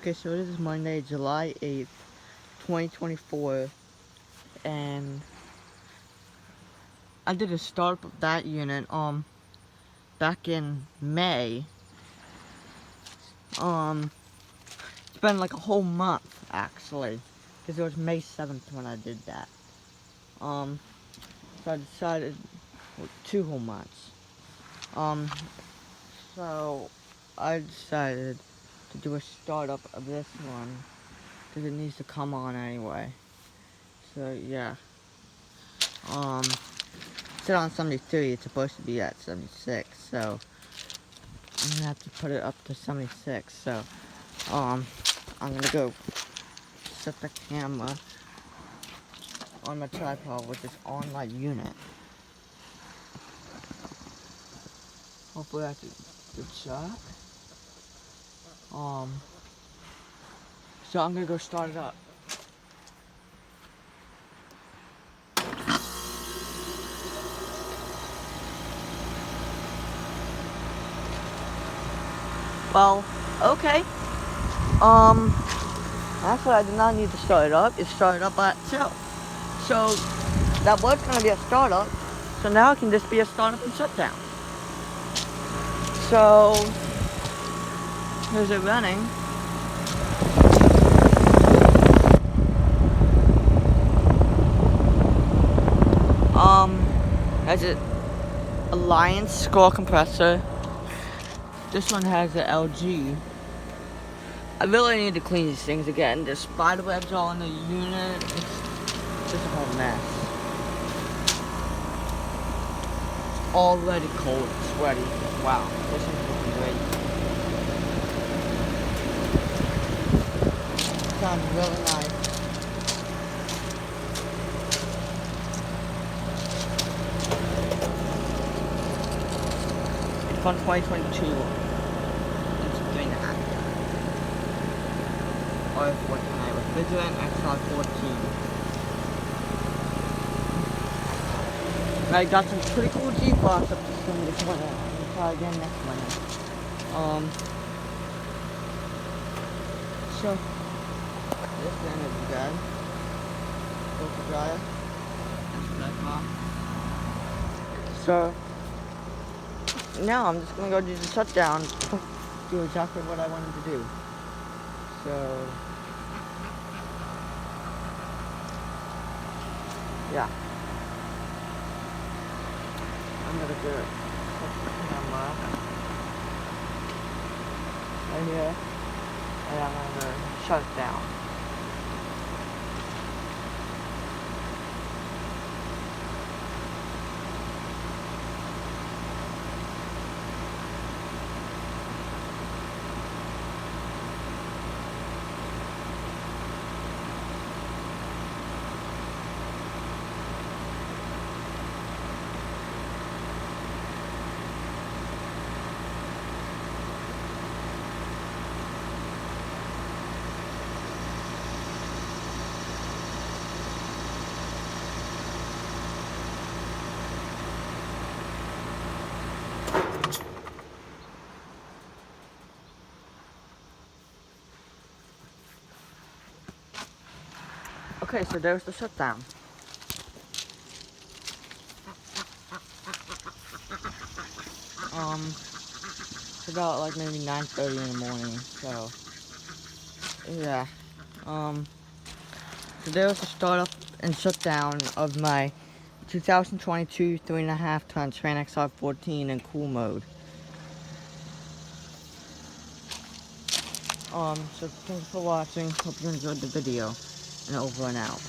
Okay, so it is Monday, July 8th, 2024, and I did a startup of that unit, back in May. It's been like a whole month, actually, because it was May 7th when I did that. So I decided, well, 2 whole months. Um, so I decided to do a startup of this one, because it needs to come on anyway. So, yeah. It's on 73, it's supposed to be at 76, so I'm gonna have to put it up to 76. So I'm gonna go set the camera on my tripod, which is on my unit. Hopefully that's a good shot. So I'm gonna go start it up. Well, okay. Actually I did not need to start it up. It started up by itself. So that was gonna be a startup. So now it can just be a startup and shutdown. So here's it running. Has it Alliance scroll compressor. This one has the LG. I really need to clean these things again. There's spider webs all in the unit. It's just a whole mess. It's already cold, sweaty. Wow, this is looking great. Sounds really nice. It's from 2022. It's 3.5. Or 14. Refrigerant XR14. I got some pretty cool G-Box up to swing this winter. I'm gonna try again next winter. So this fan is good. Filter dryer. So now I'm just gonna go do the shutdown. Do exactly what I wanted to do. So yeah. I'm gonna do it. Put the camera right here. And I'm gonna shut it down. Okay, so there's the shutdown. It's about like maybe 9:30 in the morning, so yeah. So there's the startup and shutdown of my 2022 3.5 ton trane XR14 in cool mode. So thanks for watching. Hope you enjoyed the video, and over and out.